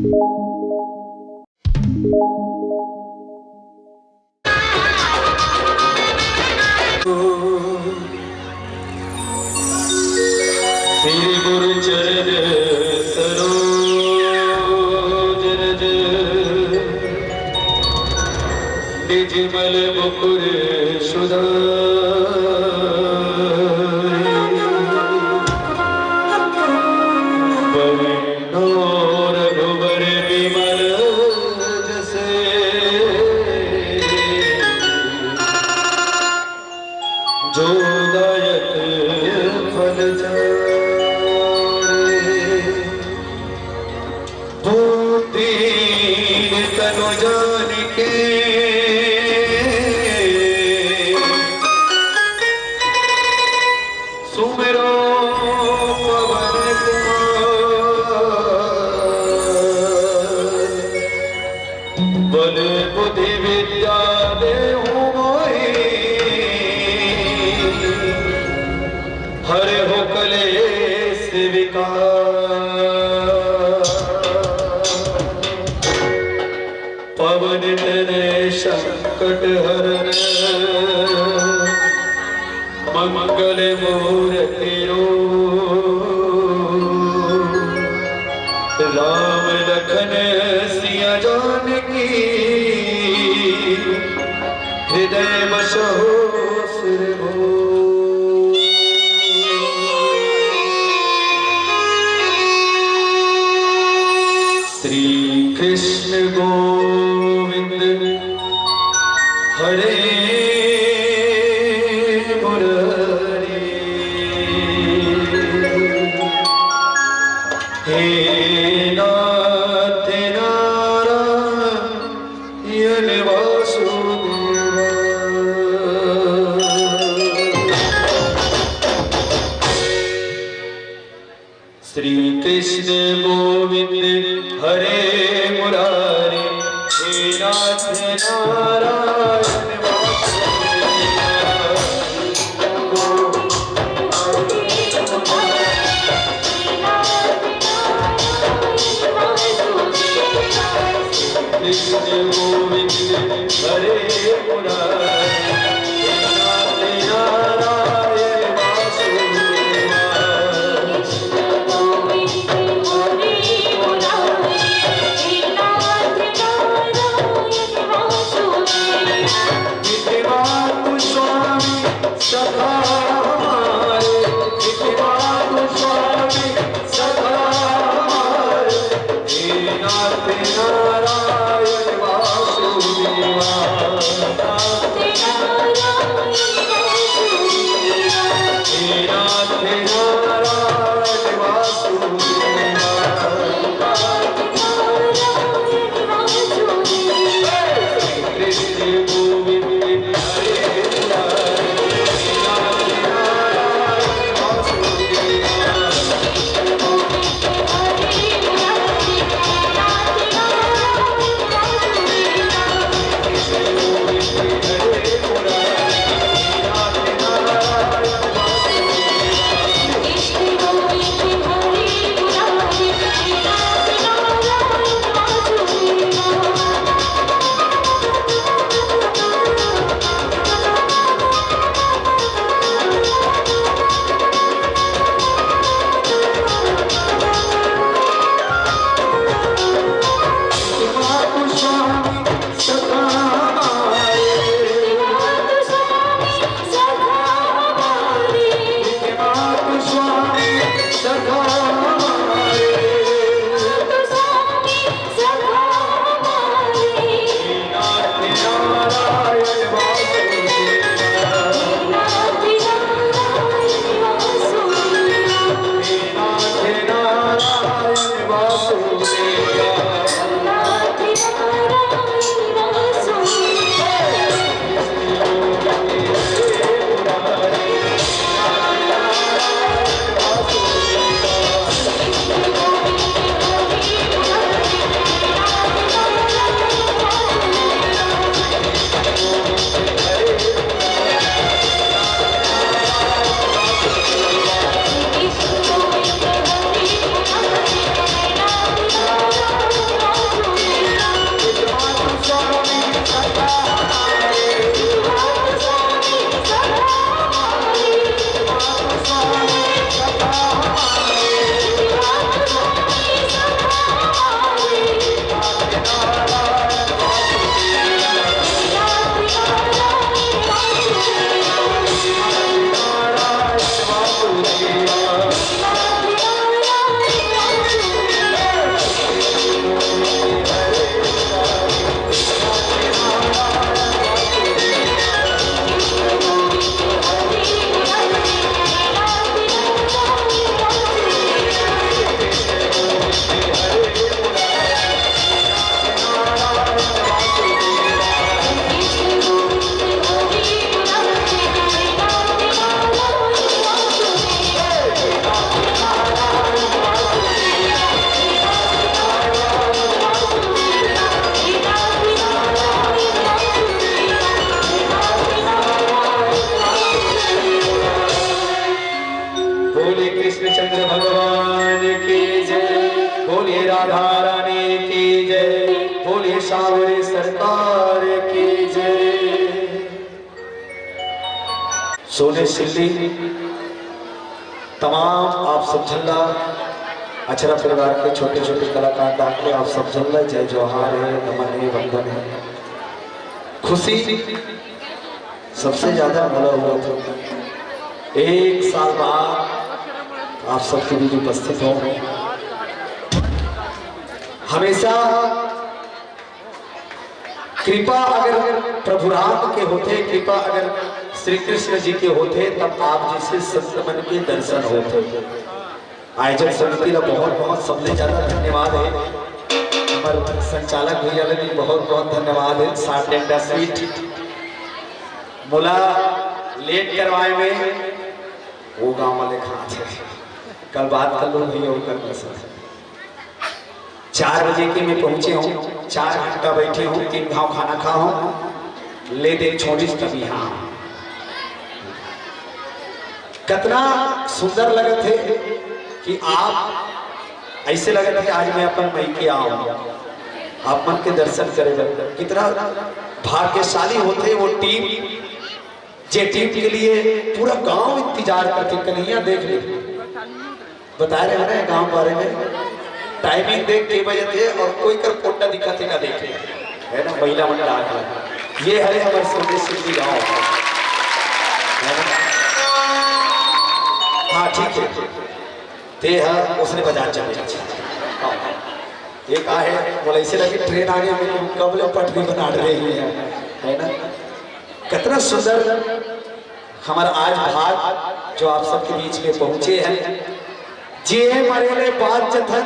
श्री गुरु चरण सरोज रज निजमल मुकुर सुधारि रघुबर विमल जसे जो दायक फल दीन तनु जान के सुमिरो पवन कुमार बल बुद्धि विद्या देहु मोहि हरे हो कलेश विकार पवन तनय संकट हरण मंगल मूर्ति राम लखन सिया जानकी हृदय बसहु सिर श्री कृष्ण गोविंद हरे मुरारी हे नाथ नारायण वासुदेवा श्री कृष्ण गोविंद हरे मुरारी हे नाथ नारायण कृष्ण गोविंद हरे मुरारी हे नाथ नारायण वासुदेवा राधा रानी की जय, बोले सावरे सरकार की जय। सोने सिल्ली तमाम आप सब झल्ला अचरा परिवार के छोटे छोटे कलाकार डाकले आप सब झल्ला जय जोहार है, नमन है, वंदन है। खुशी सबसे ज्यादा भला हुआ था 1 साल बाद आप सबके बीच उपस्थित हो। हमेशा कृपा अगर प्रभु राम के होते, कृपा अगर श्री कृष्ण जी के होते, तब आप जैसे संत मन के दर्शन होते। आयोजक समिति का बहुत बहुत सबसे ज्यादा धन्यवाद है। हमारे संचालक भैया भी बहुत बहुत धन्यवाद है। साथ टेंडा स्वीट मोला लेट करवाए में वो गांव वाले खाते कल बात कर लो भैया, वो कर सकते 4 बजे के मैं पहुंचे हूँ, 4 घंटा बैठे हूँ, 3 घाव खाना खा हूँ, ले दे छोड़ी तभी। हाँ कितना सुंदर लगे थे कि आप ऐसे लगे थे आज मैं अपन मई के आऊँ, आप मन के दर्शन करे। कितना भाग्यशाली होते वो टीम, जे टीम के लिए पूरा गांव इंतजार करते। कन्हैया देख ले बता रहे हैं गांव बारे में, टाइमिंग देख के बजे थे और कोई कर पोटा दिखा थे का देखे है ना। महिला मंडल आकर ये है हमारे सोने सिद्धि गांव है ना। हाँ ठीक है, ते है उसने बाजार चले एक आहे बोले ऐसे लगे ट्रेन आ गई, कब ले पटरी बना रही है ना। कितना सुंदर हमारा आज भाग जो आप सबके बीच में पहुंचे हैं। जे मरेले बात जथन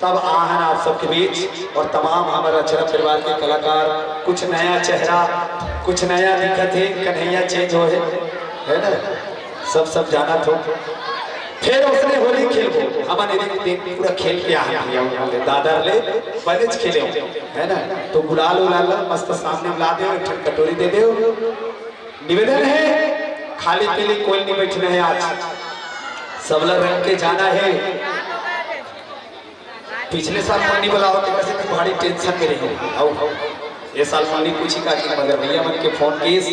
तब आहन आप सबके बीच, और तमाम हमारा अचरा परिवार के कलाकार, कुछ नया चेहरा, कुछ नया दिखत है। कन्हैया चेंज हो है ना, सब जाना तो फिर उसने होली खेल हमारे पूरा खेल के आए दादा ले बनेज खेले है ना। तो गुलाल उलाल मस्त सामने मिला दे, कटोरी दे दे। निवेदन है खाली पीली कोई नहीं बैठना है, आज सब लोग रंग के जाना है। पिछले साल मनी बोला होते कैसे कि बड़ी टेंशन में रही आओ ये साल मनी पूछी का कि मगर भैया मन के फोन केस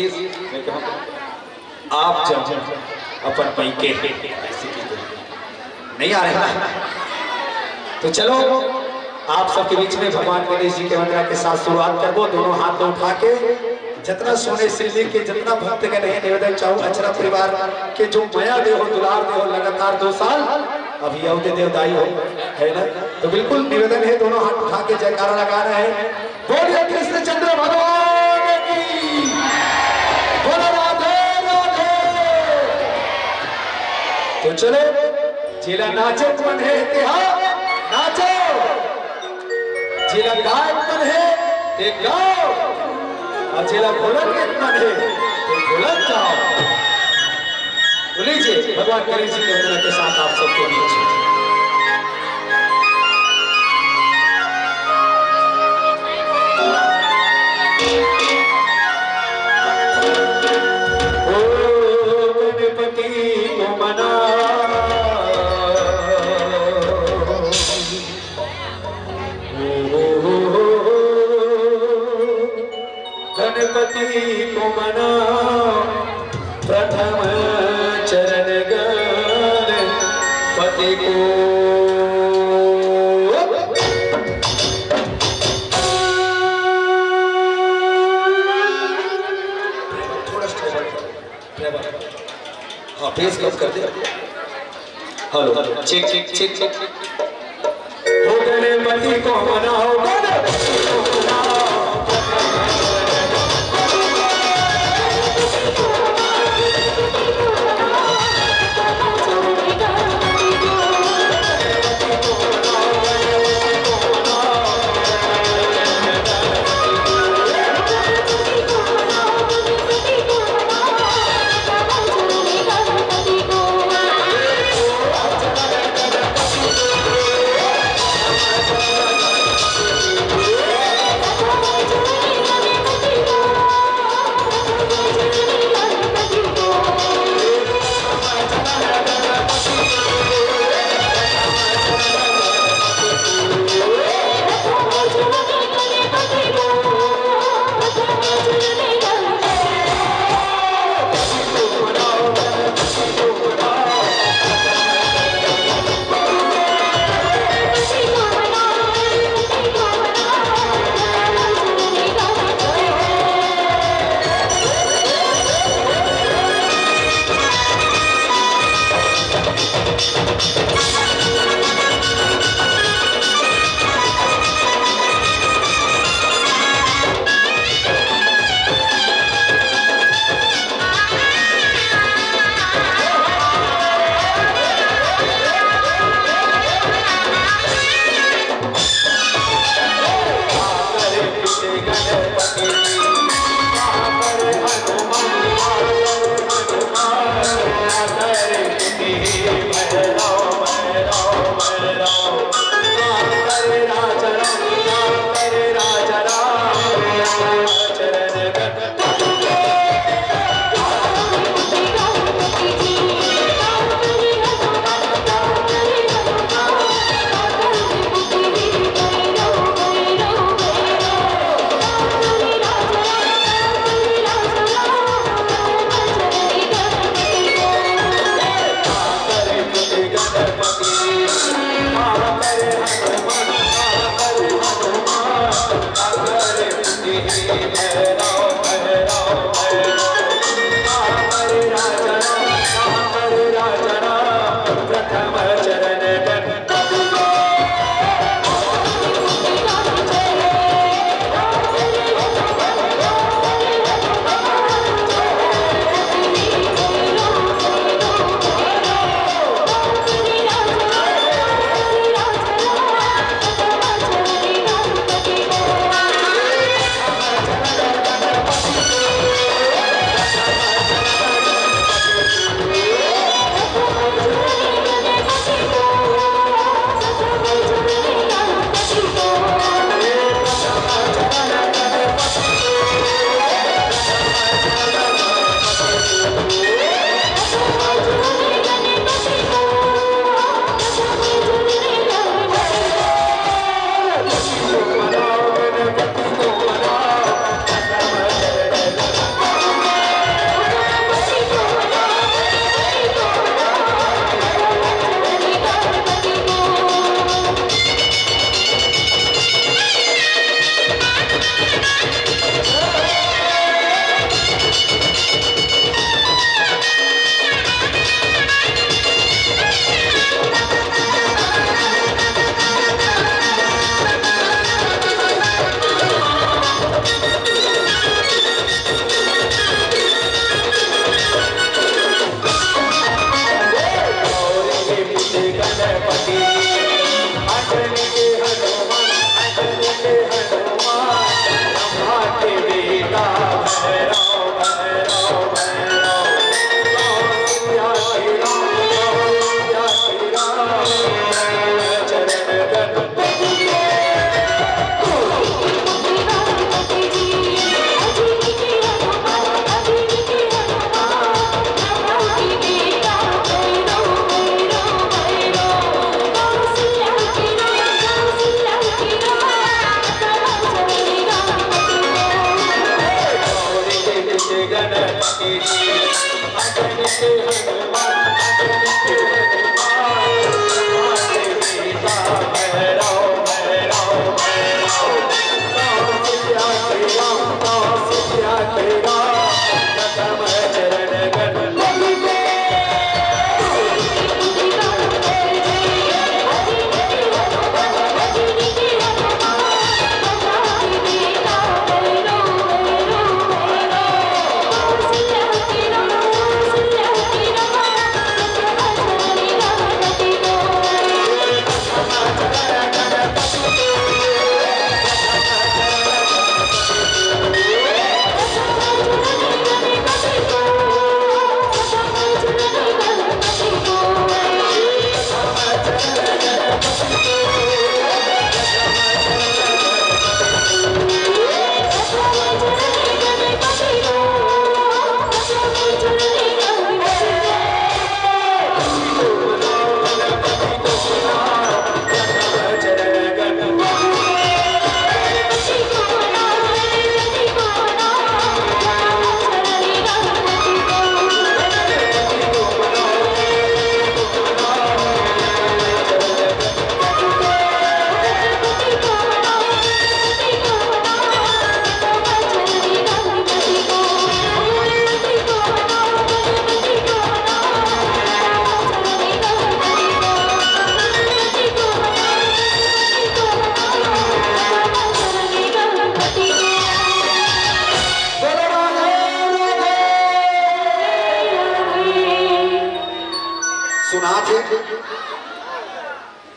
आप जब अपन पैके नहीं आ रहे तो चलो आप सबके बीच में भगवान गणेश जी के मंत्र के साथ शुरुआत कर दो। दोनों हाथ में उठा के जितना सोने सिल्ली के जितना भक्त गण है निवेदन चाहूँ अचरा परिवार के जो माया दे हो, दुलार दे हो, लगातार 2 साल अभी अवधि देवदाई हो है ना। तो बिल्कुल निवेदन है दोनों हाथ उठा के जयकारा लगाना है। बोलिए कृष्णचंद्र भगवान की, बोलो राधे राधे। तो चलो जिला नाचक मन है इतिहास नाचो, जिला गायक मन है ते गाओ, और जिला बोलन के मन है तो बोलन जाओ। तो लीजिए भगवान गणेश जी के मंत्र के साथ आप सबके बीच को मना प्रथम चरण गणपति को। थोड़ा हाँ फेस कम कर दे। Hello check check check check. हो गणपति को मनाओ, गणपति को मनाओ।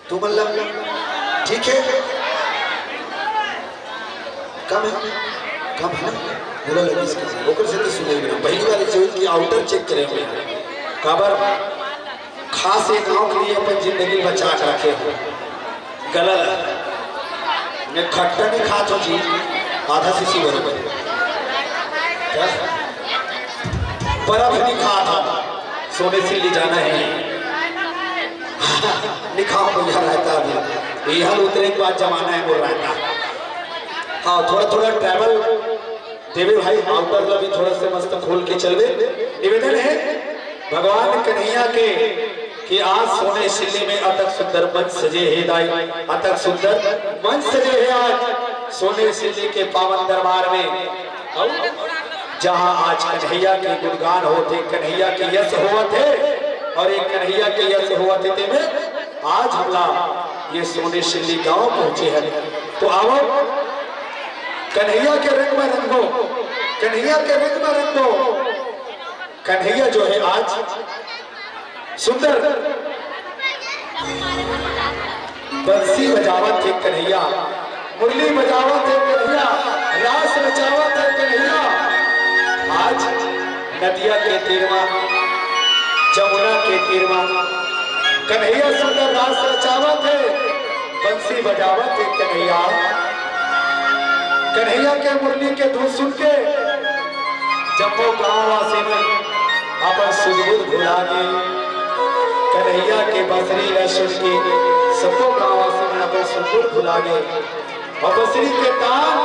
तो मतलब ठीक है, कम है, कम है ना बोला लगी इसके ओकर से तो सुने बिना पहली बार से की आउटर चेक करे हुए खबर खास एक गांव के लिए अपन जिंदगी बचा के रखे हो गलत मैं खट्टा नहीं खात हो जी, आधा सीसी बरोबर बर्फ नहीं खाता, सोने से ले जाना है लिखाओ भैया रहता अभी यह उतरे के बाद जमाना है बोल रहता। हाँ थोड़ा थोड़ा ट्रैवल देवे भाई आउटर का भी थोड़ा से मस्त खोल के चलवे। निवेदन है भगवान कन्हैया के कि आज सोने सिल्ले में अतक सुंदर मंच सजे है दाई, अतक सुंदर मंच सजे है आज सोने सिल्ले के पावन दरबार में, जहां आज कन्हैया के गुणगान होते, कन्हैया के यश होते और एक कन्हैया के यश होते में आज हमला ये सोने सिल्ली गांव पहुंचे हैं। तो आओ कन्हैया के रंग में रंगो, कन्हैया के रंग में रंगो। कन्हैया जो है आज सुंदर बंसी बजावत थे कन्हैया, मुरली बजावत थे कन्हैया, रास रचावत थे कन्हैया। आज नदिया के तीरवा, जमुना के तीरवा कन्हैया सुंदर रास रचावत है, बंसी बजावत है कन्हैया। कन्हैया के मुरली के धुन सुन के जब वो गाँव वासी में अपन सुजबुद भुला गए, कन्हैया के बंसरी न सुन के सबको गाँव वासी में अपन सुजबुद भुला गए और बंसरी के तान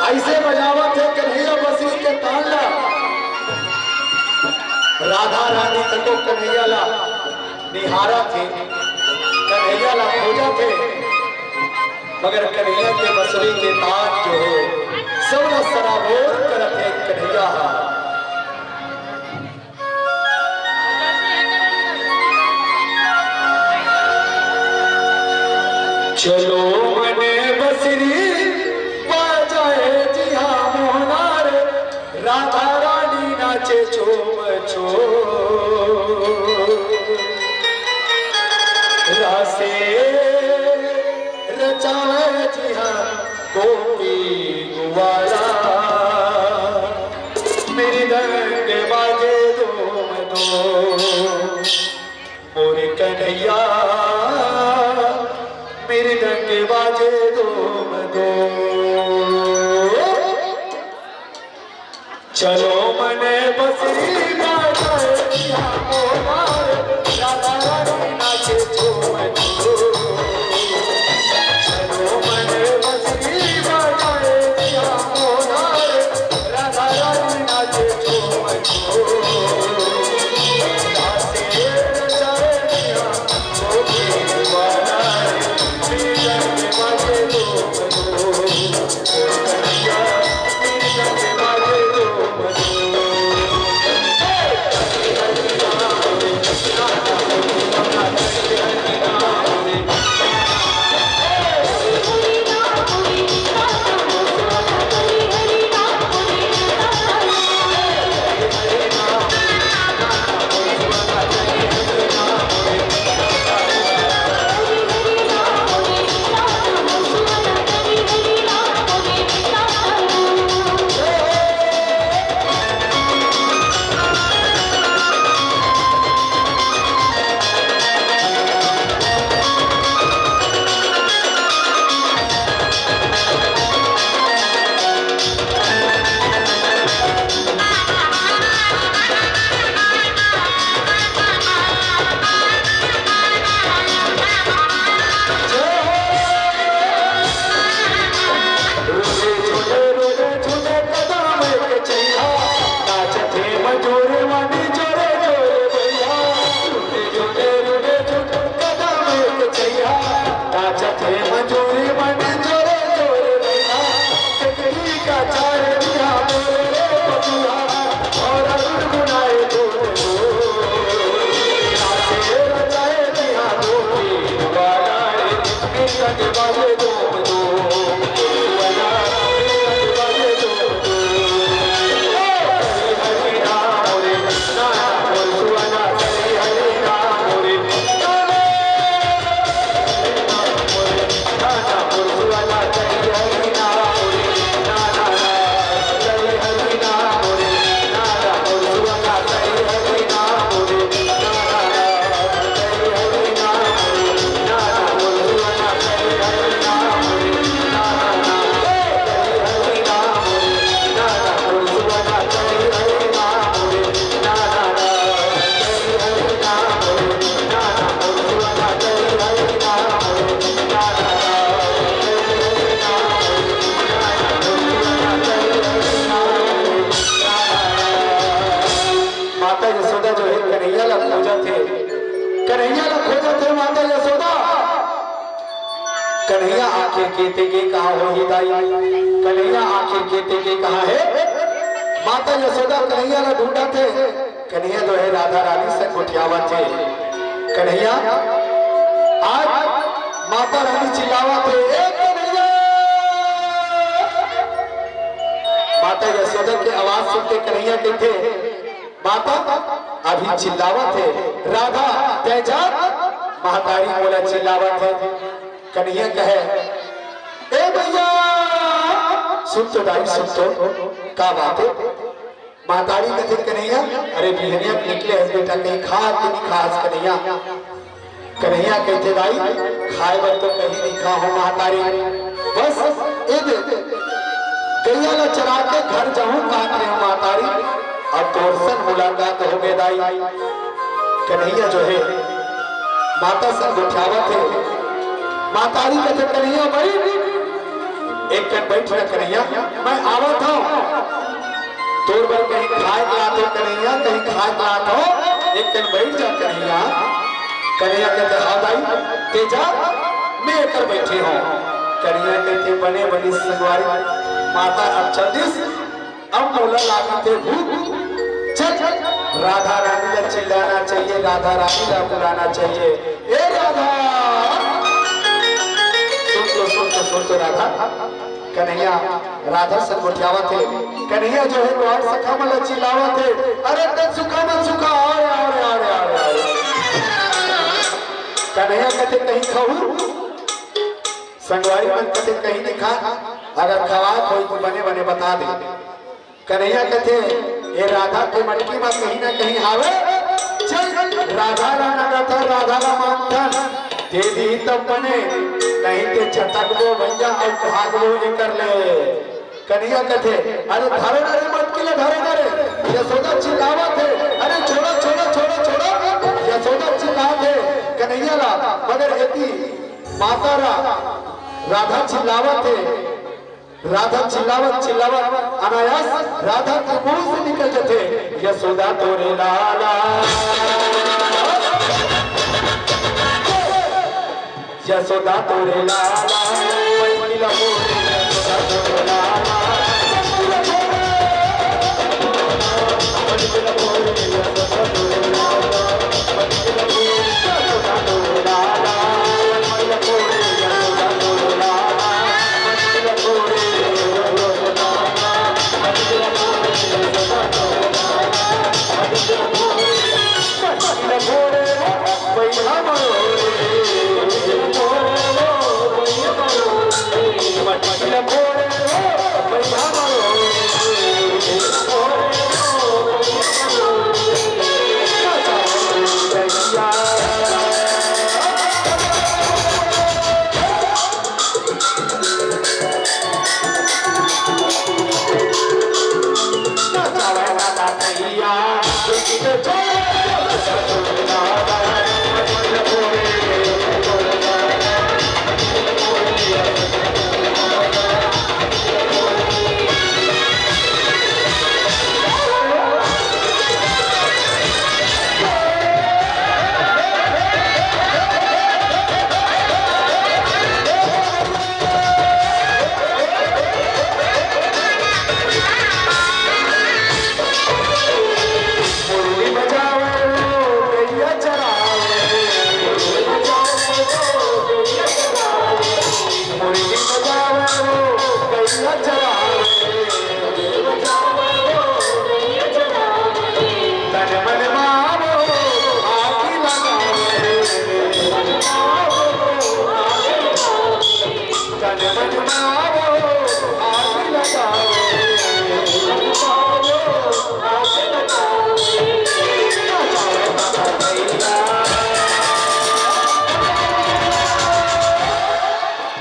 ऐसे बजावत है कन्हैया, बंसरी के तान ला राधा रानी तको कन्हैया ला निहारा थे, कन्हैया ला खोजा थे, मगर कन्हैया के बंसरी के तान जो है सब सराबोर करते कन्हैया। चलो मने बंसरी बजाए जी हाँ मोहनार, राधा रानी नाचे चोम छो, रासे रचाए जी हाँ गोपी गुवारा, मेरी दंग बाजे दो मोरे कन्हैया, मेरी दंग बाजे दो चलो मने बंसरी बजाए राधा रानी नाचे चोम छो, चलो मने बंसरी बजाए राधा रानी नाचे चोम छो, रासे रचाए गोपी गुवारा, मेरी दंग बाजे दो कन्हैया, मेरी दंग बाजे दो कन्हैया आखिर केते के कहा हो ही दाई, कन्हैया आखिर केते के कहा है। माता यशोदा कन्हैया ला ढूंढा थे, कन्हैया जो है राधा रानी से गुठियावा थे। कन्हैया आज माता रानी चिल्लावा थे, कन्हैया। माता यशोदा की आवाज सुनते कन्हैया के थे, माता अभी चिल्लावा थे, राधा तेजा महतारी बोला चिल्लावा थे। कन्हैया कहे, ए भैया सुन तो दाई सुन तो का बात है। महतारी कहते कन्हैया अरे बिहनिया निकले है बेटा, कहीं खा कि नहीं खास। कन्हैया कन्हैया कहते दाई खाए बर तो कहीं नहीं खा हो महतारी, बस गैया ला चरा के घर जाऊं काट रहे हो महतारी, और तोरसन मुलाकात हो गए दाई। कन्हैया जो है माता से गुठियावा थे, महतारी कहते कन्हैया भाई एक कन बैठ रहा कन्हैया, मैं आवा था तोर पर कहीं खाए लात हो कन्हैया, कहीं खाए लात हो, एक कन बैठ जा कन्हैया। कन्हैया कहते हाँ दाई तेजा मैं कर बैठे हूँ। कन्हैया कहते बने बनी संगवारी माता अब चलिस, अब बोला लागी थे भूख, चल राधा रानी का चिल्लाना चाहिए, राधा रानी का बुलाना चाहिए, ए राधा सुन तो राधा। कन्हैया राधा से गुठियावा थे, कन्हैया जो है द्वार सखा मला चिल्लावा थे, अरे मन सुखा आओ आओ। कन्हैया कहते कहीं खाऊ, संगवारी मन कहते कहीं नहीं खा, अगर खवा कोई तो बने बने बता दे। कन्हैया कहते ये राधा के मटकी में कहीं ना कहीं आवे, चल राधा राना का था, राधा का मानता दे दी तब बने, नहीं ते छटक वो भैया और भाग वो ये कर ले। कन्हैया कहते अरे धरे रे मटकी ले धरे रे। यशोदा चिल्लावा थे, अरे छोड़ो छोड़ो छोड़ो छोड़ो। यशोदा चिल्ला थे कन्हैया ला, मगर यदि माता राधा चिल्लावा थे, राधा चिल्लावा अनायास राधा के मुंह से निकल जाते, यशोदा तोरे लाला, यशोदा तोरे लाला, यशोदा तोरे लाला,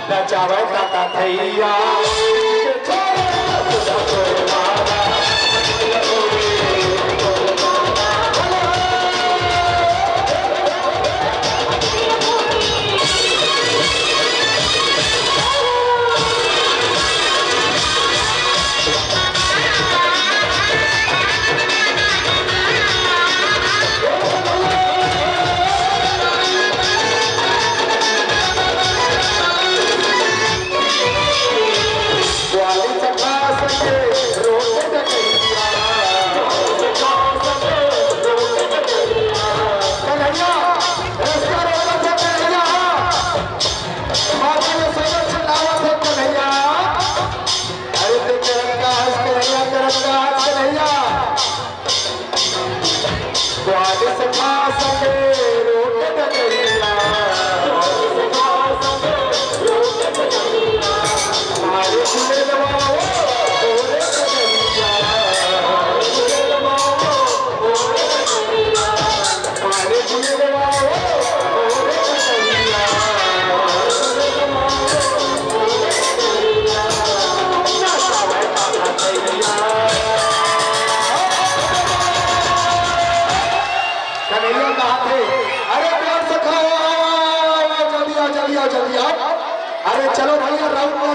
नचावे काका थैया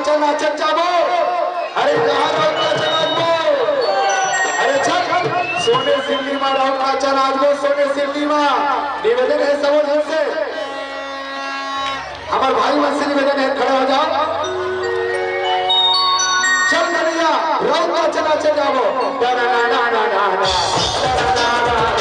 नाचन नाचन जाबो अरे कहाँ राउत नाचन नाचबो अरे चल सोने सिल्ली में राउत नाचन नाचबो सोने सिल्ली में निवेदन है सब जन से हमारे भाई मन से निवेदन है खड़े हो जाओ चल कन्हैया राउत नाचन नाचन जाबो ना ना ना ना ना ना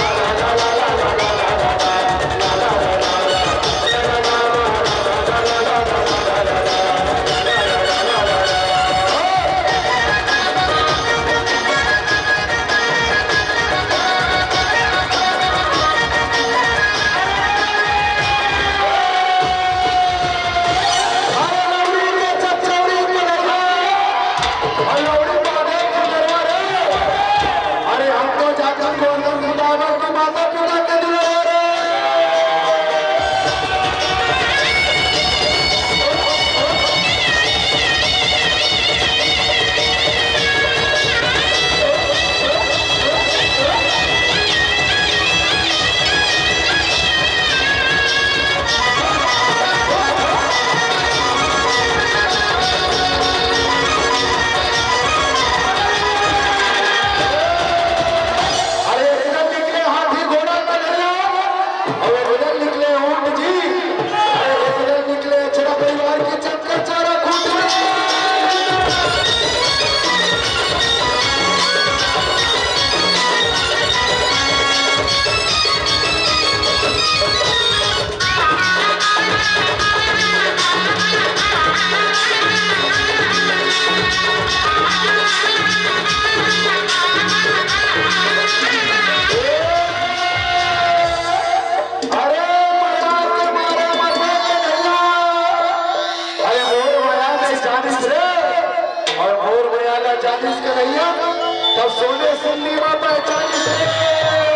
तब सोने सिल्ली में पहचान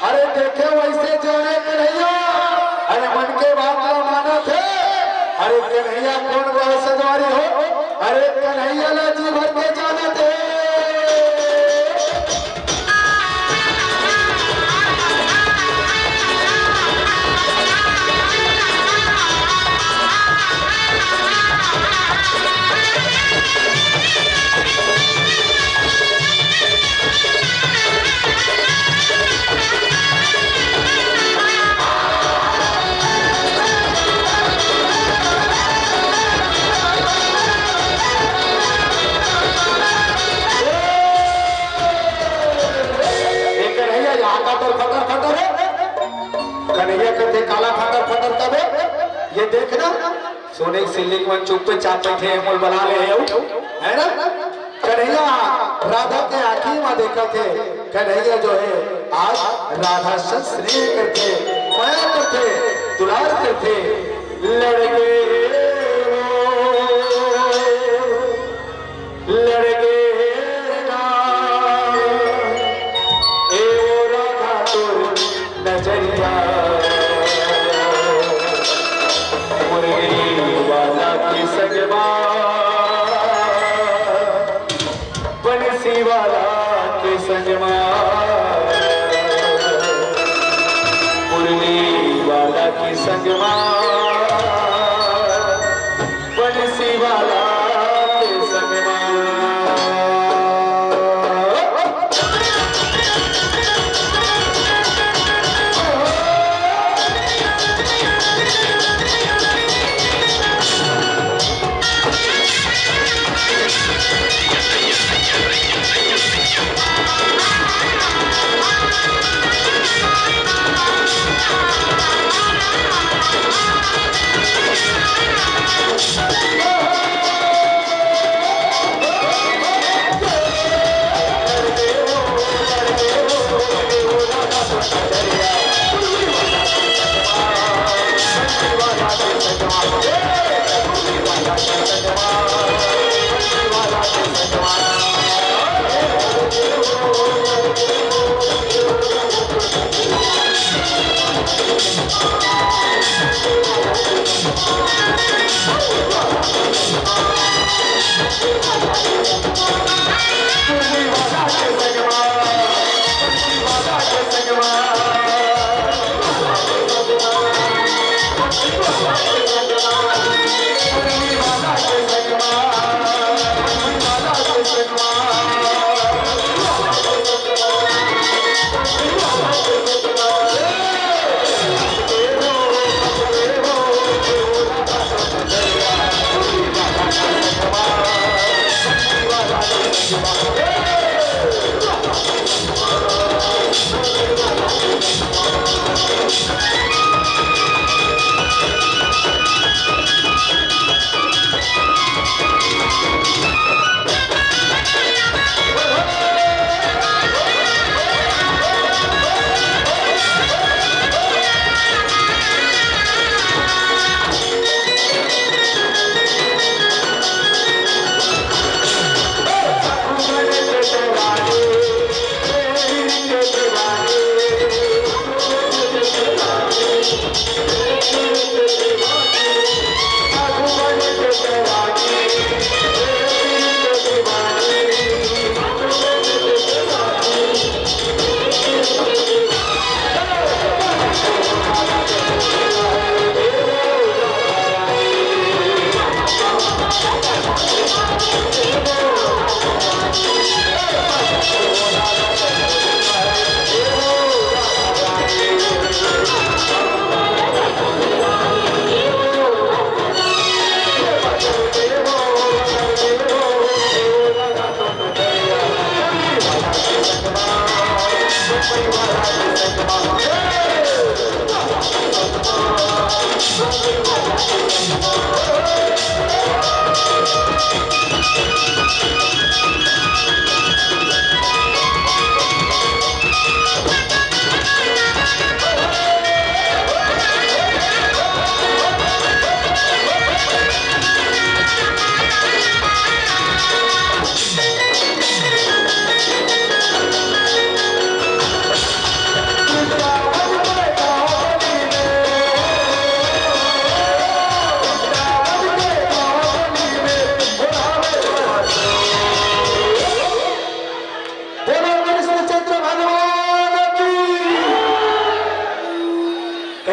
अरे देखे वैसे जोड़े कन्हैया अरे मन के बात ना माना थे अरे कन्हैया कौन रहा सजवारी हो अरे कन्हैया ला जी भर के जाना थे कन्हैया कहते काला फटर फटर तबे ये देखना सोने की सिल्ली को चुप पे चाप बैठे मोल बना ले है ना कन्हैया राधा के आंखी में देखा थे कन्हैया जो है आज राधा से स्नेह करते माया करते दुलार करते लड़के लड़के नजरिया वाला की सजमा बंसी वाला के सजमा मुरली वाला की सजमा बंसी वाला के सजमा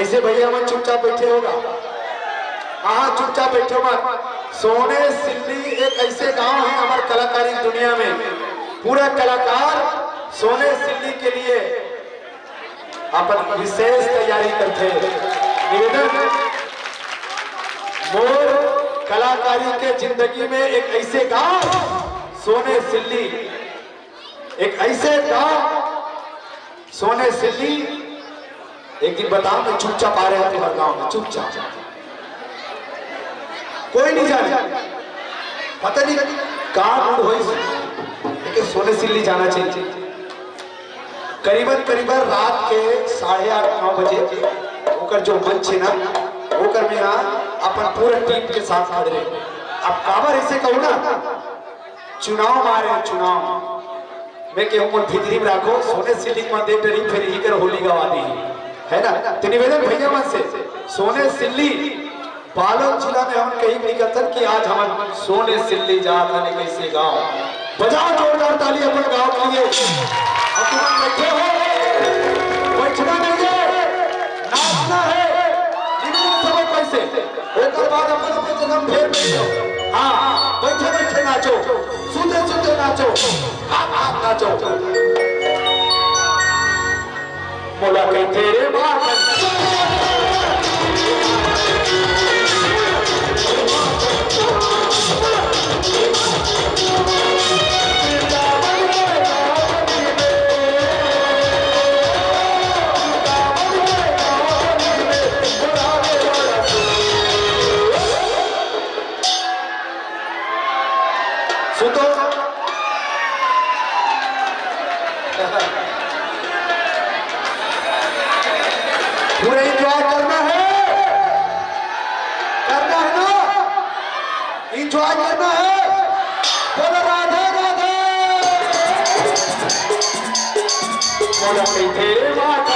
कैसे भैया मन चुपचाप बैठे होगा? हाँ चुपचाप बैठो मत। सोने सिल्ली एक ऐसे गांव है हमारे कलाकारी दुनिया में, पूरा कलाकार सोने सिल्ली के लिए अपन विशेष तैयारी करते हैं। निवेदन, मोर कलाकारी के जिंदगी में एक ऐसे गांव सोने सिल्ली, एक ऐसे गांव सोने सिल्ली। एक दिन बताओ मैं चुपचाप आ रहे थे हर गांव में, चुपचाप, कोई नहीं जाने, पता नहीं कहाँ ढूंढ हो, लेकिन सोने सिल्ली जाना चाहिए। करीबन करीबन रात के 8:30-9 बजे होकर जो मंच है ना, होकर में यहाँ अपन पूरे टीम के साथ खड़े रहे। अब काबर ऐसे कहूँ ना, चुनाव मारे चुनाव मैं कहूँ मन भीतरी में राखो, सोने सिल्ली में दे डरी फिर ही कर होली गवा दी है ना। तो निवेदन भैया मन से, सोने सिल्ली बालोद जिला में हम कहीं निकलते कि आज हम सोने सिल्ली जाता नहीं कैसे गाँव, बजाओ जोरदार ताली अपन गाँव के लिए। अब तुम बैठे हो, बैठना नहीं है, नाचना है। निवेदन सब कैसे एक बाद अपन अपने जन्म फेर बैठो। हाँ बैठे बैठे नाचो, सुनते सुनते नाचो, हाथ हाथ नाचो। मोला कहीं तेरे बात सुतो पूरे एंजॉय करना है ना, एंजॉय करना है। बोलो राधे राधे, बोलो तेरे माता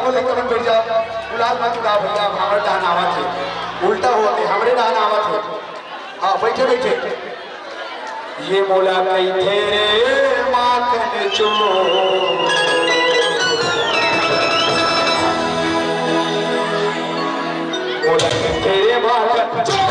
बोले कभी बैठ जा गुलाब मत गा भैया हमारे डान आवत है उल्टा होते हमरे डान आवत है हाँ बैठे बैठे ये मोला कई थे माखन चो मोला कई तेरे माखन चो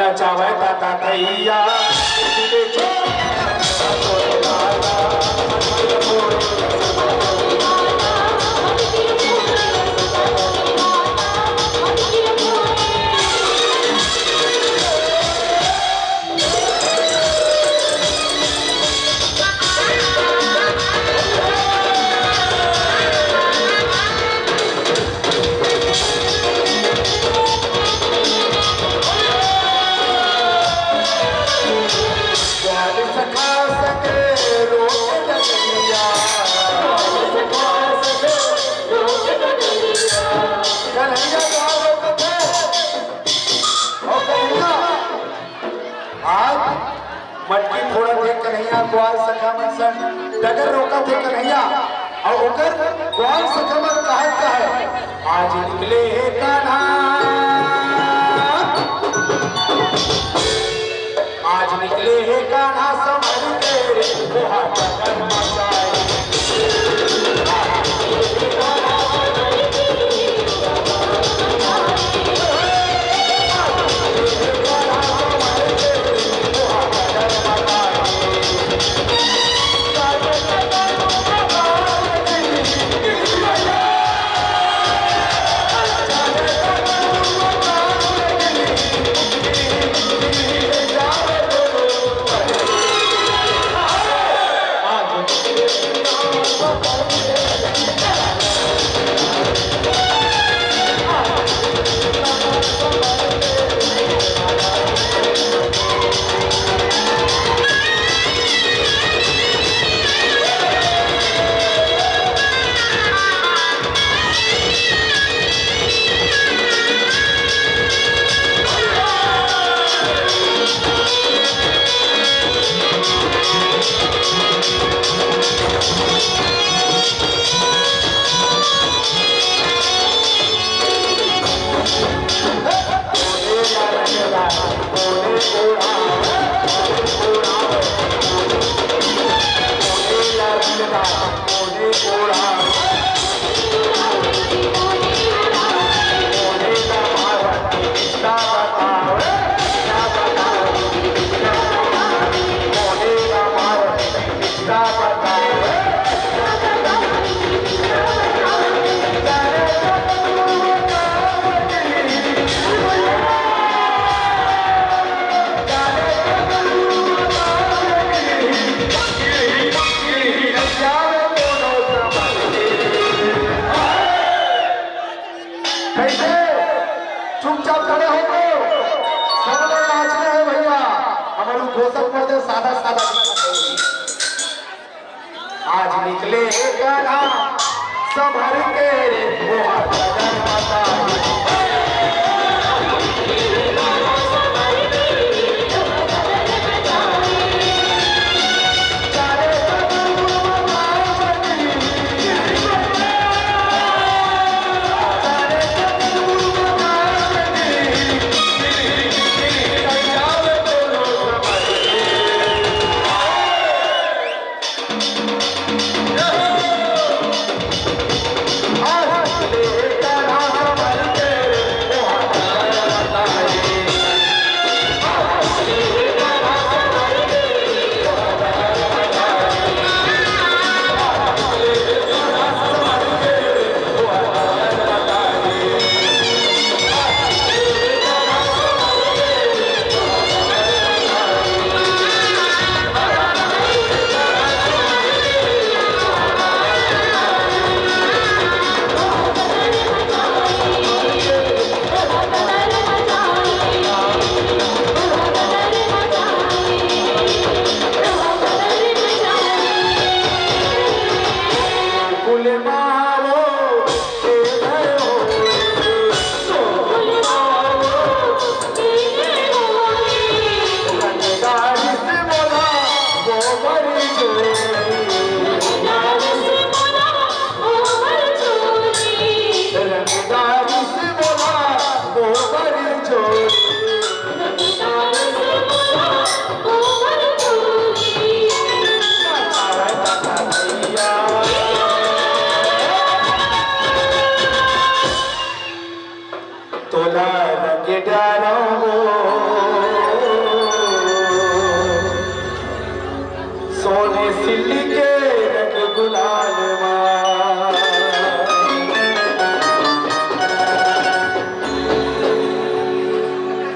नचावे ताता थैया मटकी फोड़ा थे कन्हैया ग्वाल सखा मन सन डगर रोका थे कन्हैया और ओकर ग्वाल सखा मन कहत है आज निकले हे कान्हा आज निकले हे कान्हा समझ के रे मोहा डगर मचाए चुपचाप खड़े हो सब लोग नाचने हैं भैया हमारे घोषक पौधे सादा सादा आज निकले गाना संभल के मोहा डगर मचाए तोला रंग डालो सिल्ली के रंग गुलाल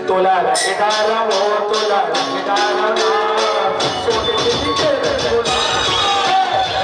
तोला रंगदारा वो तोला रंगदारा सोने सिल्ली के रंग गुलाल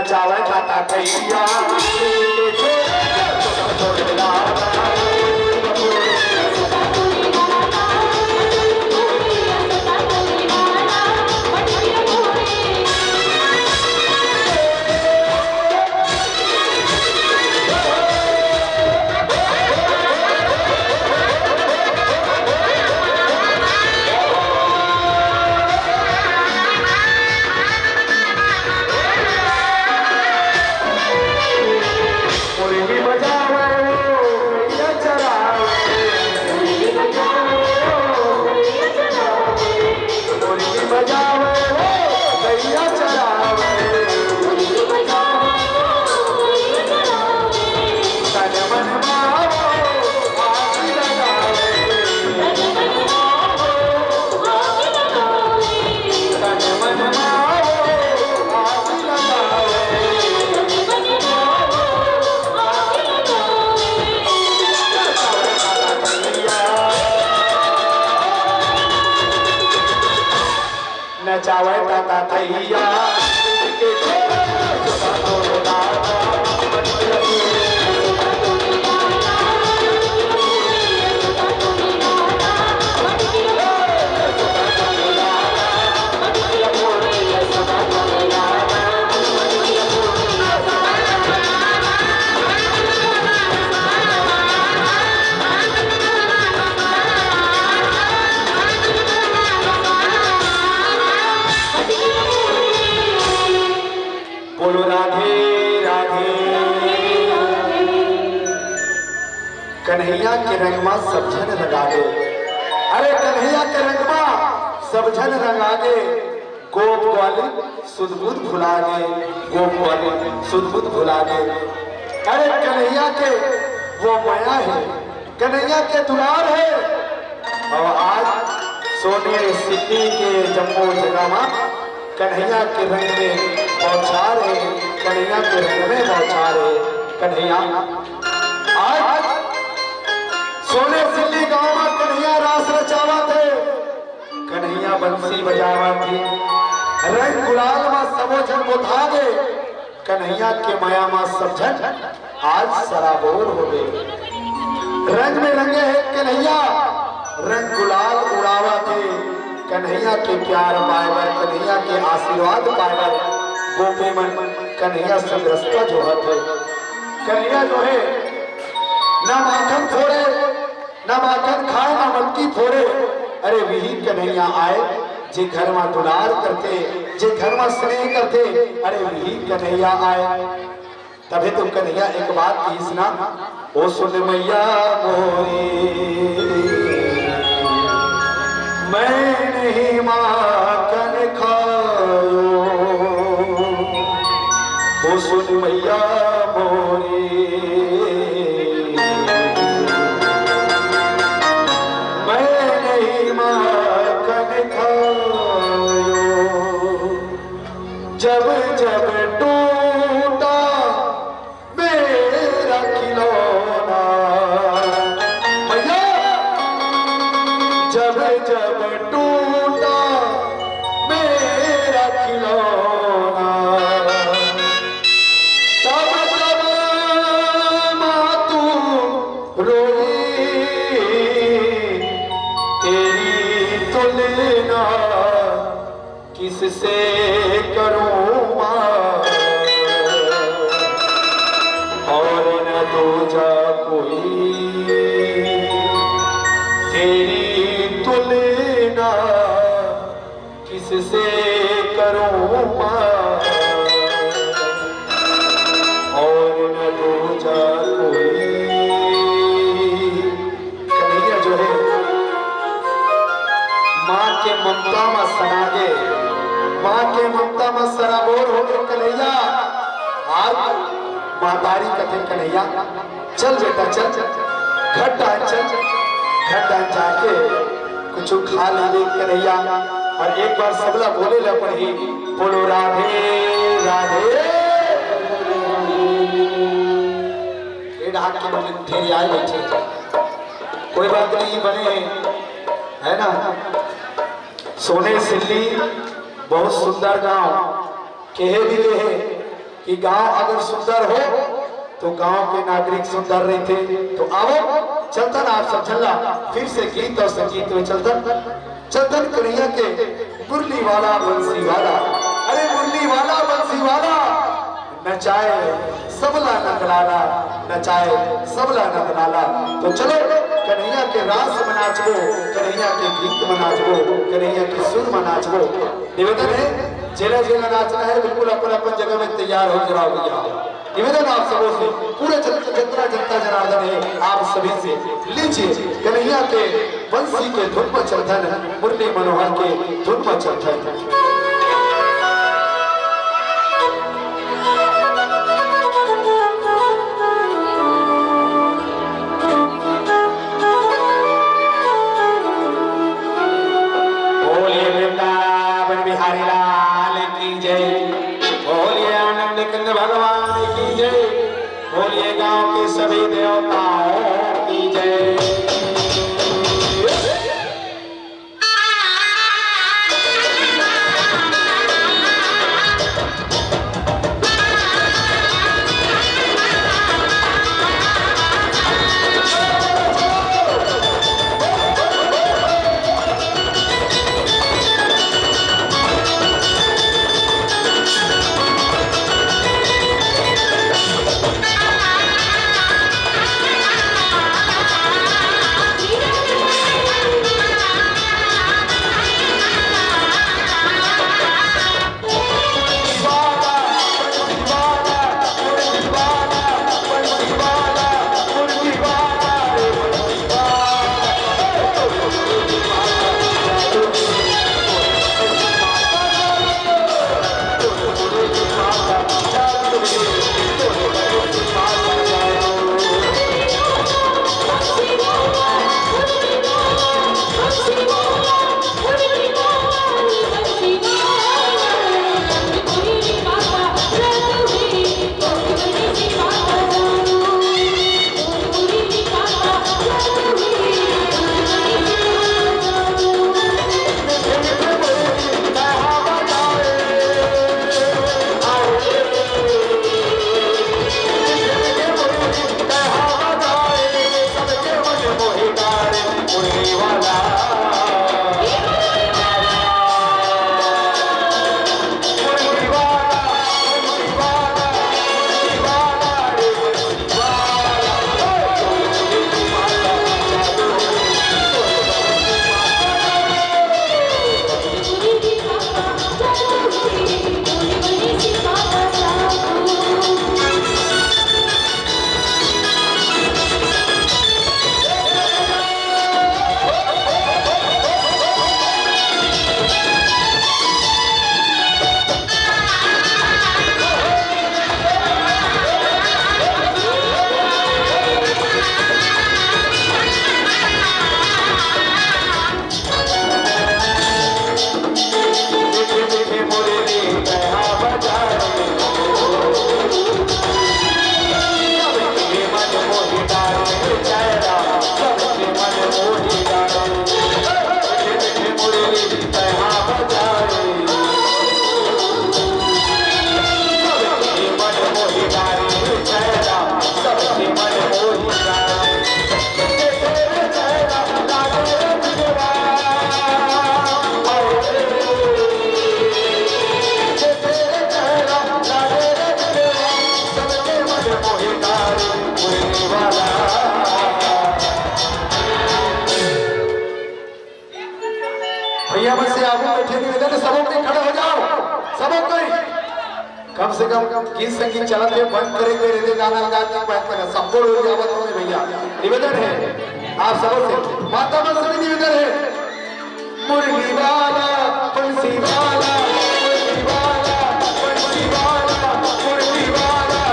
चावल खाता भैया नचावे ताता थैया के बोलो राधे राधे। कन्हैया के रंगमा सब जन रंगा दे, अरे कन्हैया के रंगमा सब जन रंगा दे। गोप ग्वालिन सुध बुध भुला दे, गोप ग्वालिन सुध बुध भुला दे। अरे कन्हैया के वो माया है, कन्हैया के दुलार है। और आज सोने सिद्धि के जम्मो जगह कन्हैया के रंग में बौछार है, कन्हैया के रंग में बौछार है। कन्हैया आज सोने सिल्ली गांव में कन्हैया रास रचावा थे, कन्हैया बंसी बजावा थी। रंग गुलाल में सबो जन बोधा गए, कन्हैया के माया में सब जन आज सराबोर हो गए। रंग में रंगे है कन्हैया, रंग गुलाल उड़ावा थे। कन्हैया के प्यार पाएवर, कन्हैया के आशीर्वाद पाएवर गोपी मन कन्हैया संग्रस्ता जो है। कन्हैया जो है ना माखन फोड़े, ना माखन खाए, ना मटकी फोड़े। अरे वही कन्हैया आए जे घर में दुलार करते, जे घर में स्नेह करते। अरे वही कन्हैया आए। तभी तुम कन्हैया एक बात की सुना, ओ सुन मैया मोरी मैं नहीं माखन खायो, ओ सुन मैया मोरी मैं नहीं माखन खायो। जब जब टूटा मेरा खिलौना, मैया जब जब टूटा मेरा खिलौना, तब तब माँ तू रोई, तेरी तुलना किससे करूँ माँ, और न दूजा कोई तेरी तुलना किससे करूँ माँ, और न दूजा कोई। कन्हैया जो है माँ के ममता में सनागे, माँ के ममता में सराबोर हो गए कन्हैया। आज मातारी कथे कन्हैया चल बेटा चल, घटा चल, घटा जाके कुछ खा ले कन्हैया। और एक बार सबला बोले ला पड़ी, बोलो राधे राधे। के लोग ढेर आए बैठे, कोई बात नहीं बने है ना। सोने सिल्ली बहुत सुंदर गांव, कहे भी है कि गांव अगर सुंदर हो तो गांव के नागरिक सुंदर रहते। तो आओ चलतन आप सब चलना फिर से गीत और संगीत में चलतन चलतन कन्हैया के मुरली वाला बंसी वाला, अरे मुरली वाला बंसी वाला नचाए सबला नगलाला, नचाए सबला नगलाला। तो चलो कन्हैया के रास में नाचबो, कन्हैया के गीत में नाचबो, कन्हैया के सुर में नाचबो। निवेदन है जेला जेला नाचना है बिल्कुल अपन अपन जगह में तैयार हो जाओ भैया। निवेदन आप सबों से, पूरे जितना जनता जनार्दन है आप सभी से, लीजिए कन्हैया के बंसी के धुन पर चलतन, मुरली मनोहर के धुन पर चलतन। भगवान की जय, बोलिए गांव के सभी देवताओं की जय। से कम गीत संगीत चला थे बंद करे के रेले गाना गा के बात कर संपूर्ण हो गया बात में भैया निवेदन है आप सबों से माता बस से निवेदन है मुरली वाला बंसी वाला मुरली वाला बंसी वाला मुरली वाला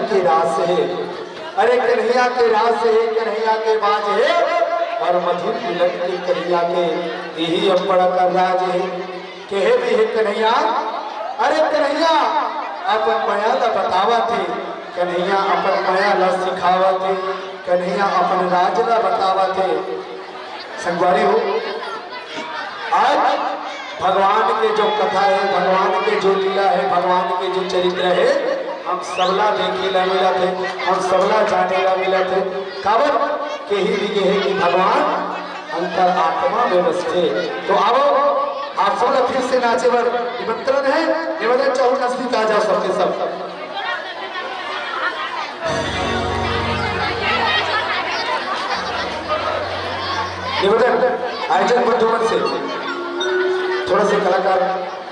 के रास है, अरे कन्हैया के रास है, कन्हैया के बाज है, और मधुर मिलन के कन्हैया के यही अपना कर राज है। कहे भी है कन्हैया, अरे कन्हैया अपन माया ला बतावा थे, कन्हैया अपन माया ला सिखावा थे, कन्हैया अपन राज ला बतावा थे। संगवारी हो, आज भगवान के जो कथा है, भगवान के जो लीला है, भगवान के जो चरित्र है, हम सबला देखे ला मिला थे, हम सबला जाने ला मिला थे। काबर के ही लिखे है कि भगवान अंतर आत्मा में बसते। तो आओ आप सब लोग फिर से नाचे बर निमंत्रण है, निवेदन चाहूँ नजदीक आ जाओ सबके सब। निवेदन आयोजक बंधुओं से थोड़ा से कलाकार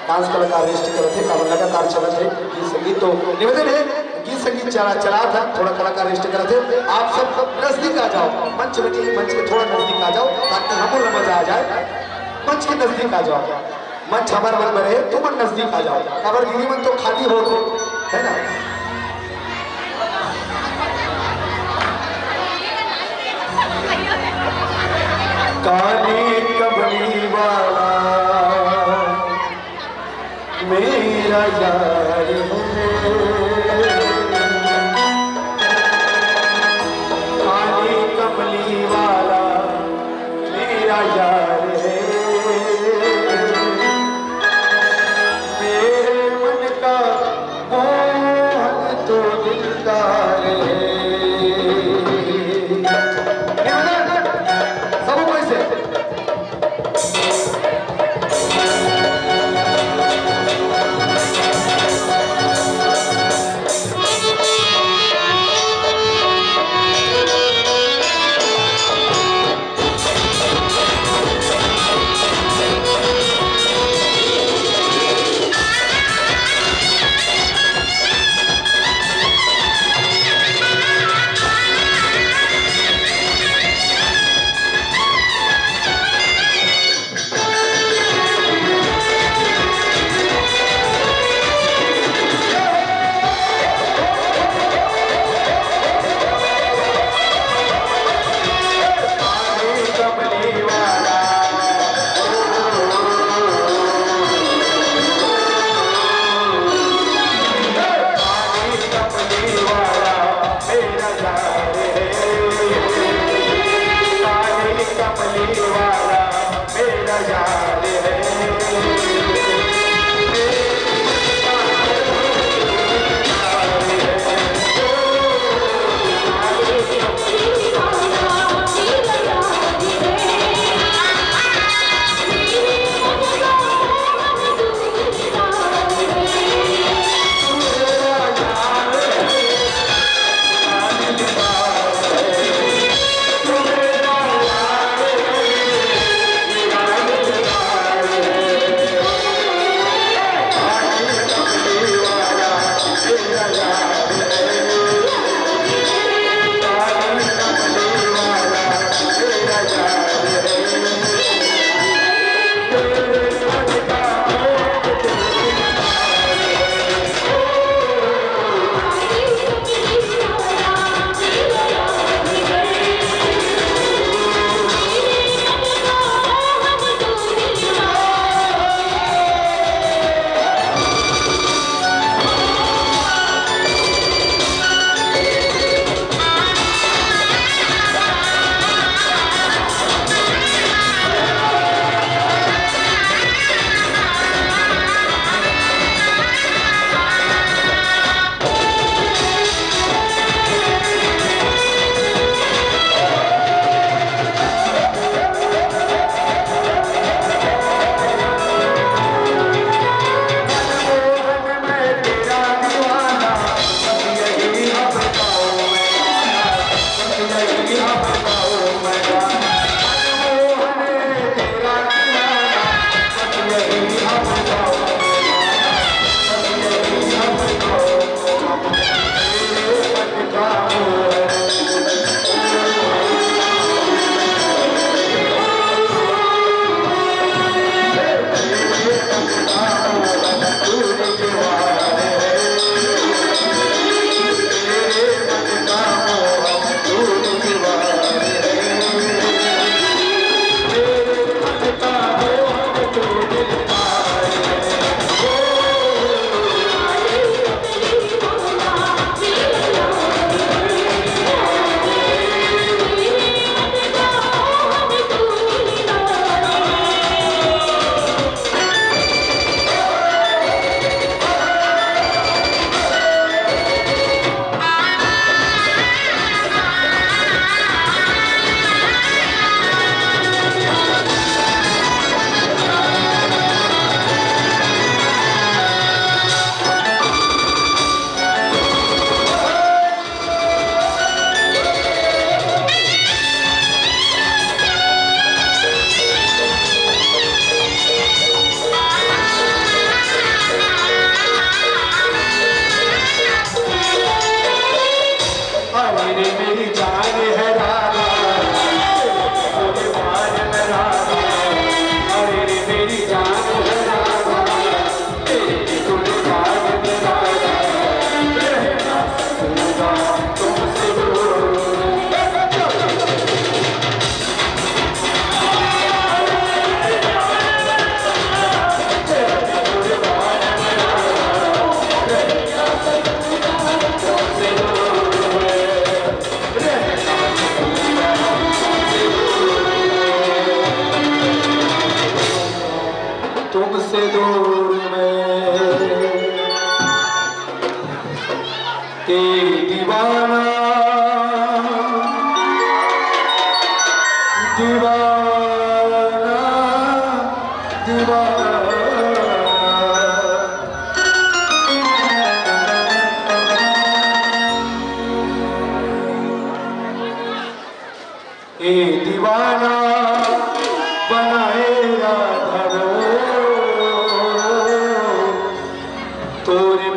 डांस कलाकार रेस्ट करते थे, काबर लगातार चला थे गीत संगीत। तो निवेदन है गीत संगीत चला था, थोड़ा कलाकार रेस्ट करते थे। आप सब नजदीक आ जाओ, मंच में मंच के थोड़ा नजदीक आ जाओ ताकि हमको मजा आ जाए। मंच के नजदीक आ जाओ, मंच हमारे मन में रहे, तुम नजदीक आ जाओ। काबर गिरी मन तो खाली हो है ना। काली कबली वाला मेरा यार है, काली कमली वाला मेरा यार है, मेरे मन का मोहन तो दिलदार है। सब कैसे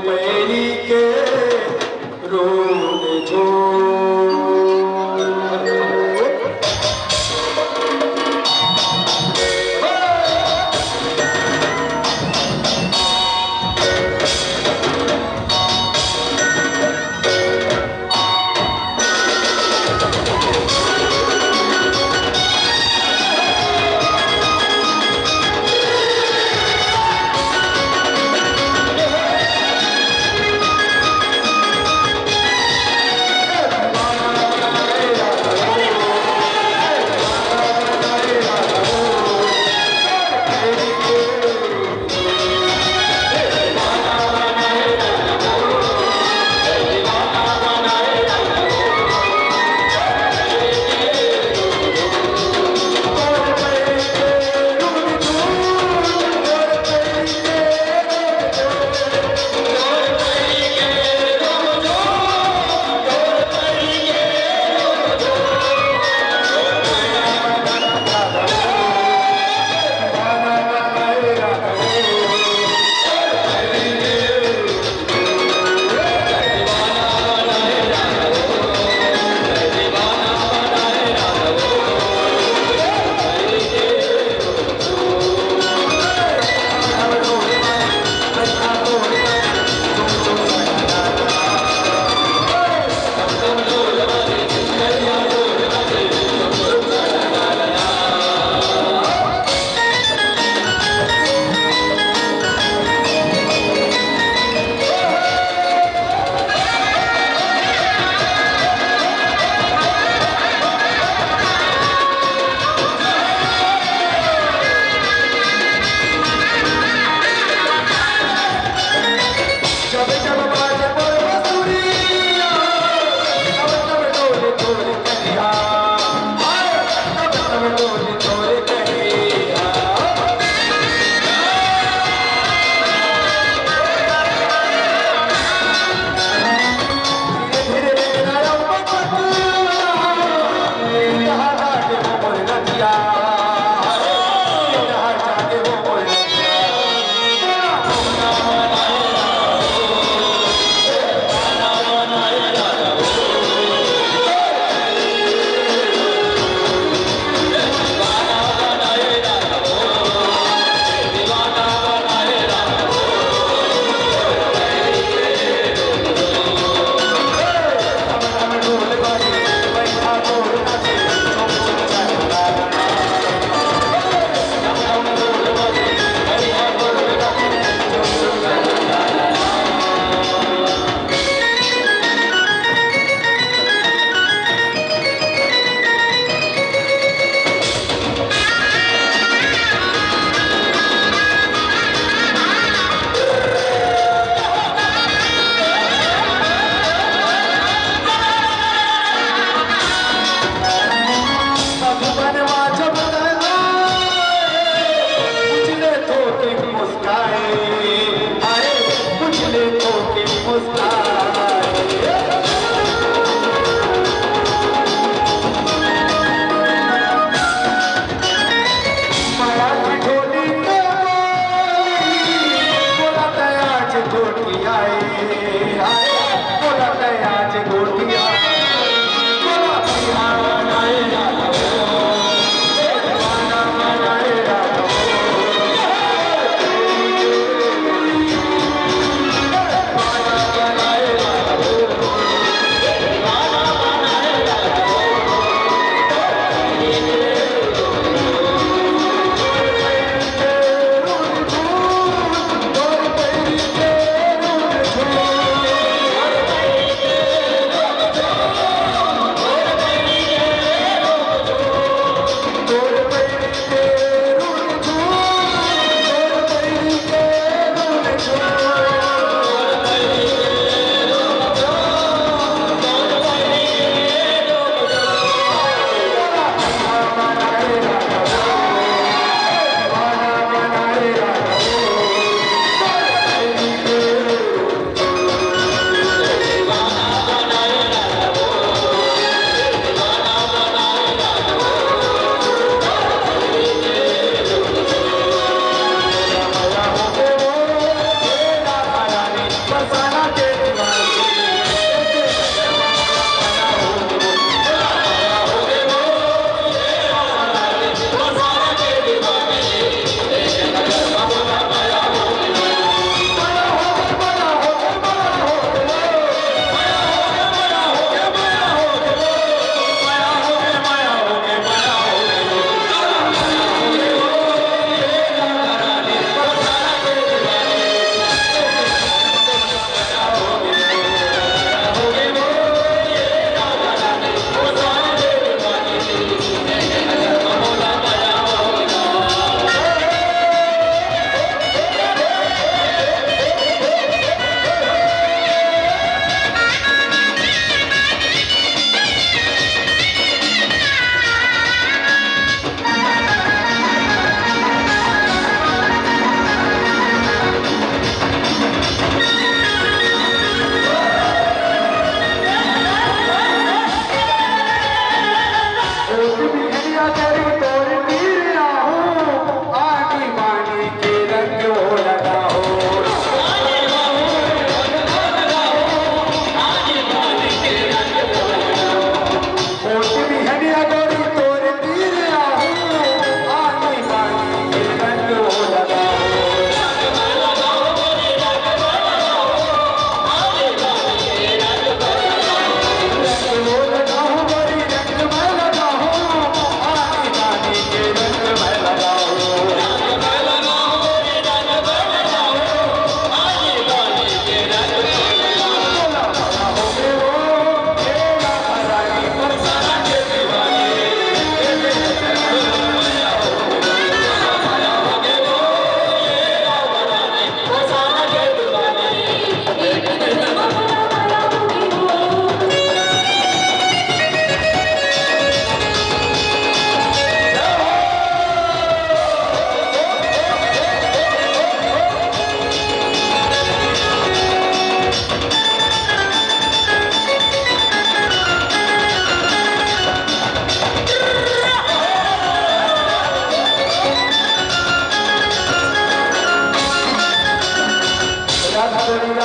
पैरी के रोड जो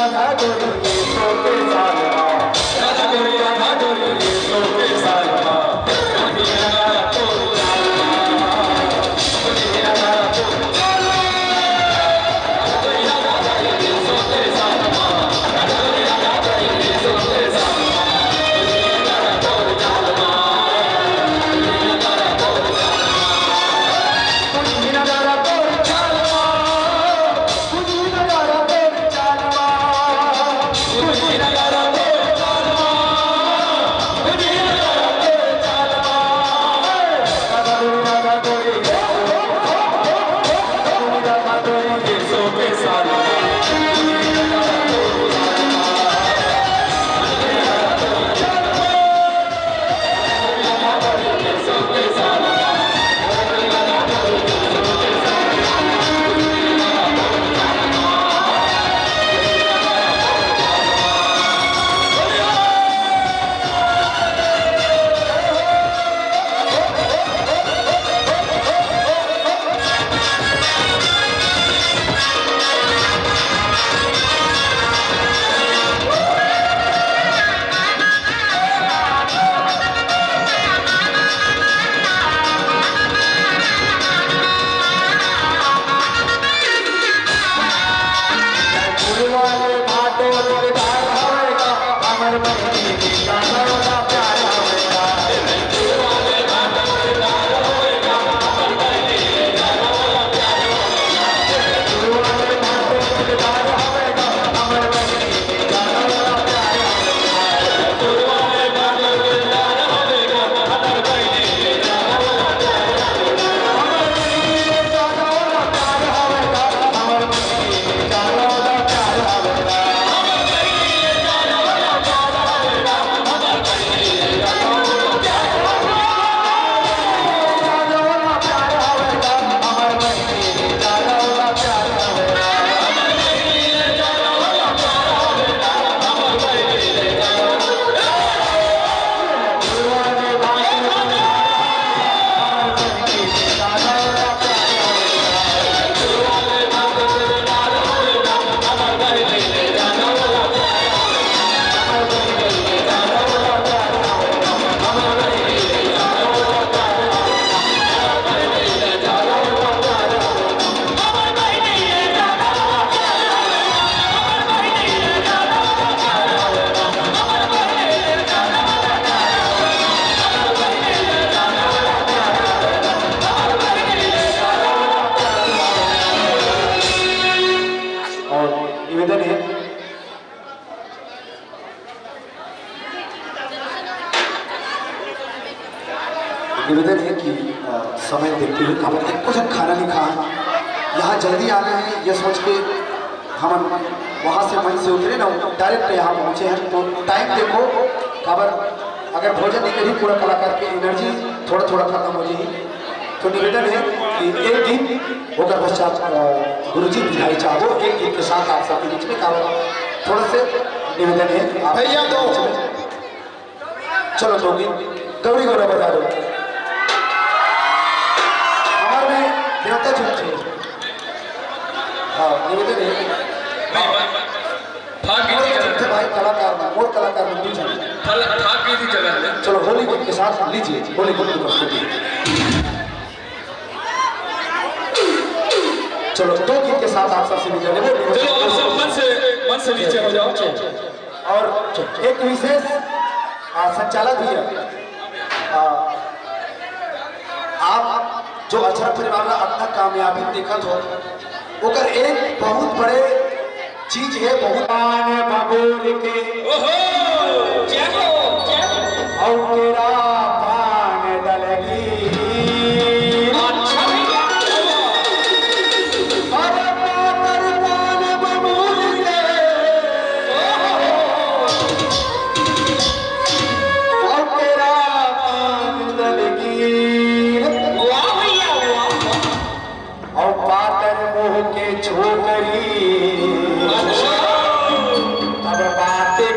राधा गोरी ये सो के साल राधा गोरी राधा गोरी ये सो के साल निवेदन है कि समय देखते हुए खबर एक कुछ खाना नहीं खा यहाँ जल्दी आना है ये सोच के हम वहाँ से मन से उतरे ना डायरेक्ट यहाँ पहुँचे हैं। तो टाइम देखो खबर अगर भोजन नहीं करी पूरा कलाकार की एनर्जी थोड़ा थोड़ा खत्म हो जाएगी। तो निवेदन है कि एक गीत होकर पश्चात गुरुजी बिहारी चाहो एक गीत के साथ आप सबके बीच में थोड़ा से निवेदन है भैया दो चलो दो गीत गौरी गौरव बता दो हमारे में देवता झूठे। हाँ निवेदन है भाई कलाकार में और कलाकार में बीच में चलो होली गीत के साथ लीजिए होली गीत की प्रस्तुति। चलो दो गीत के साथ आप सबसे मिल मन से नीचे हो जाओ। और एक विशेष संचालक भी है आप जो अक्षर परिवार में अपना कामयाबी देखा हो ओकर एक बहुत बड़े चीज है बहुत बबूर के और तेरा पान डलगी छोकरी अब बातें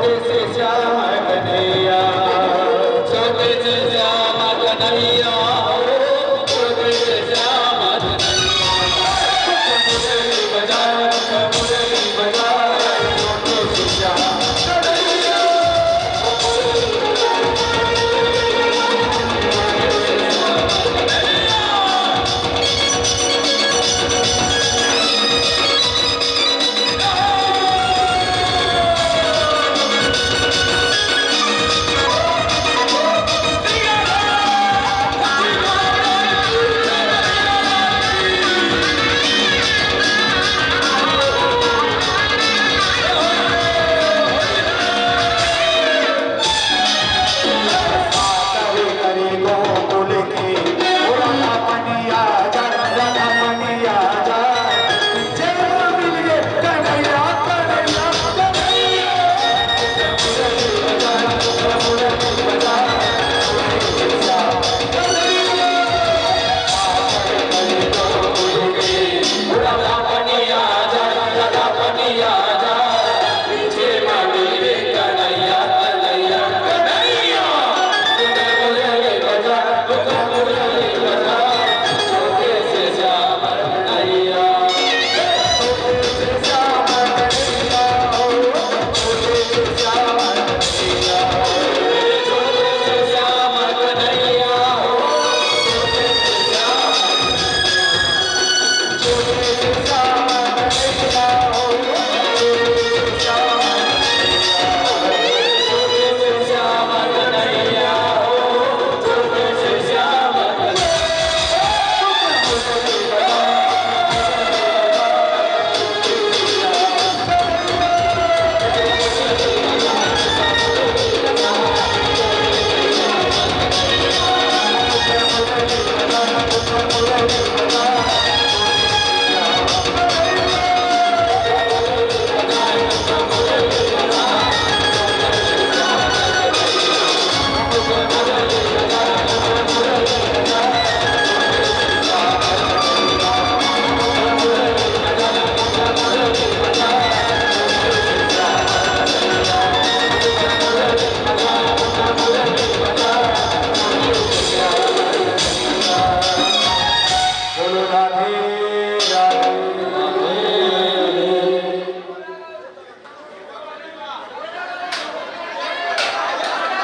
छोटे से श्याम कन्हैया, छोटे से श्याम कन्हैया हो, छोटे से श्याम कन्हैया। मुरली बजा, मुरली बजा, छोटे से श्याम कन्हैया।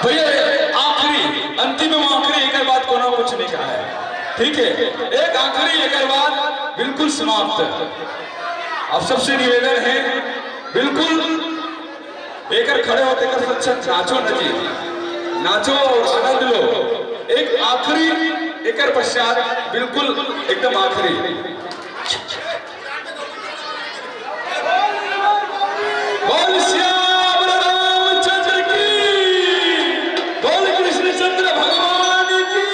भैया आखिरी अंतिम आखिरी एक बात को ना कुछ नहीं कहा है, ठीक है? एक आखिरी एक बात बिल्कुल समाप्त। अब सबसे निवेदन है, बिल्कुल एक खड़े होते कर सच्चा नाचो न जी, नाचो और आनंद लो। एक आखिरी एक पश्चात बिल्कुल एकदम आखिरी। बोल श्याम रामचंद्र की, बोल कृष्णचंद्र भगवान की।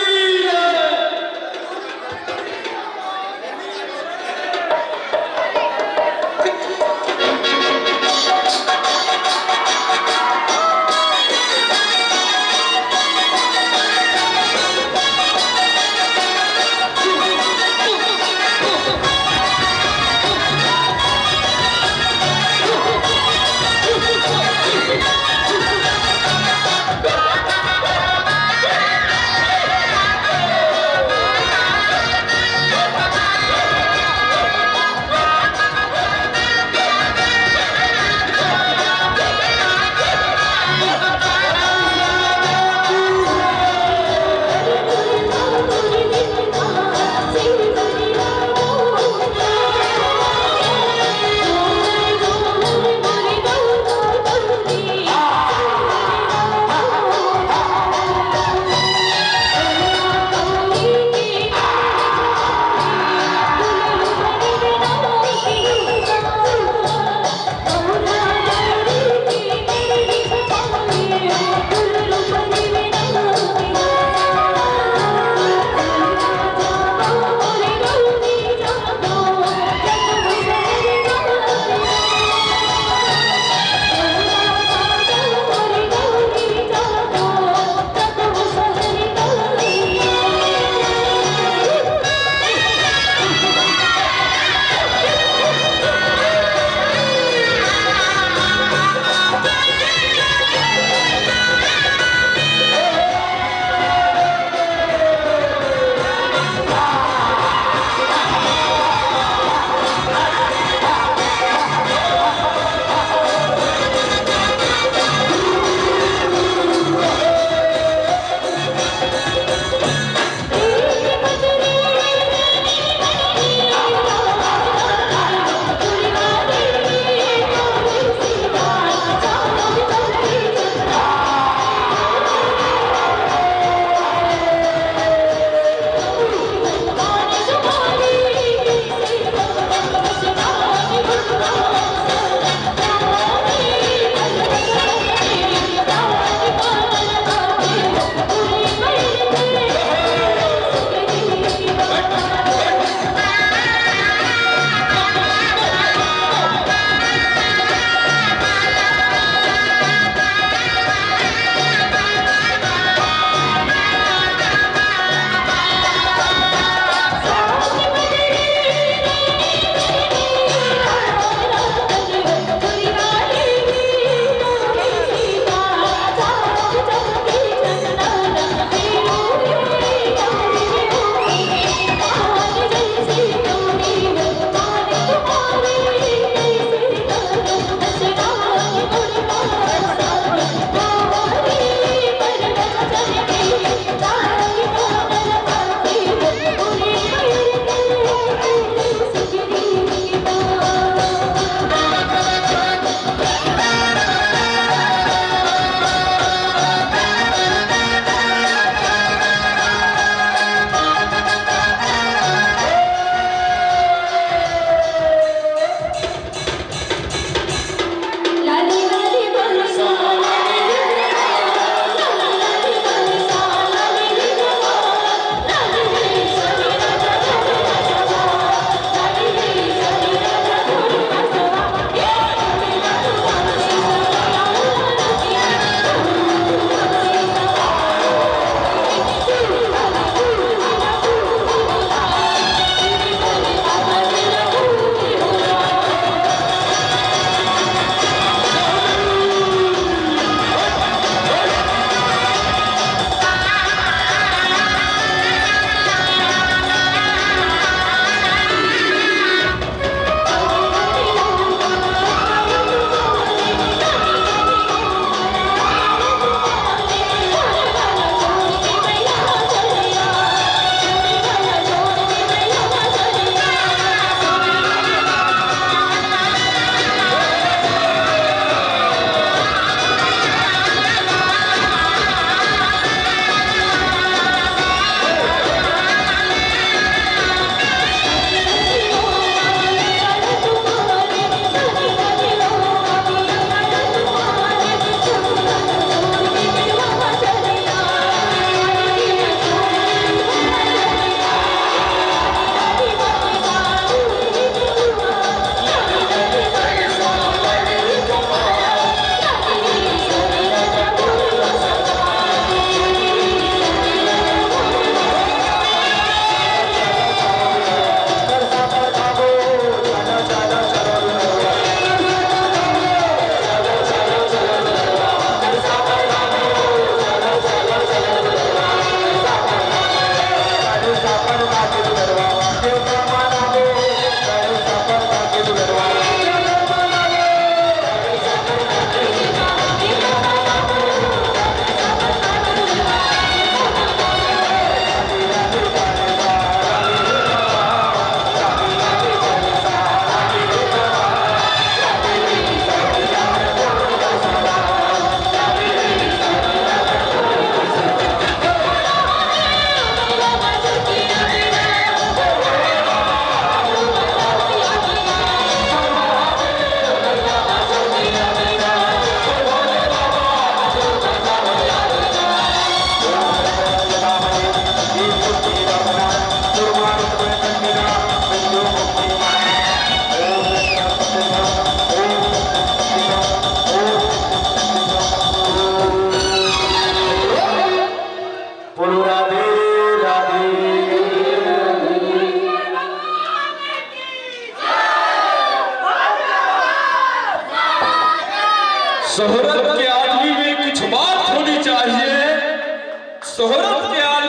शोहरत के आल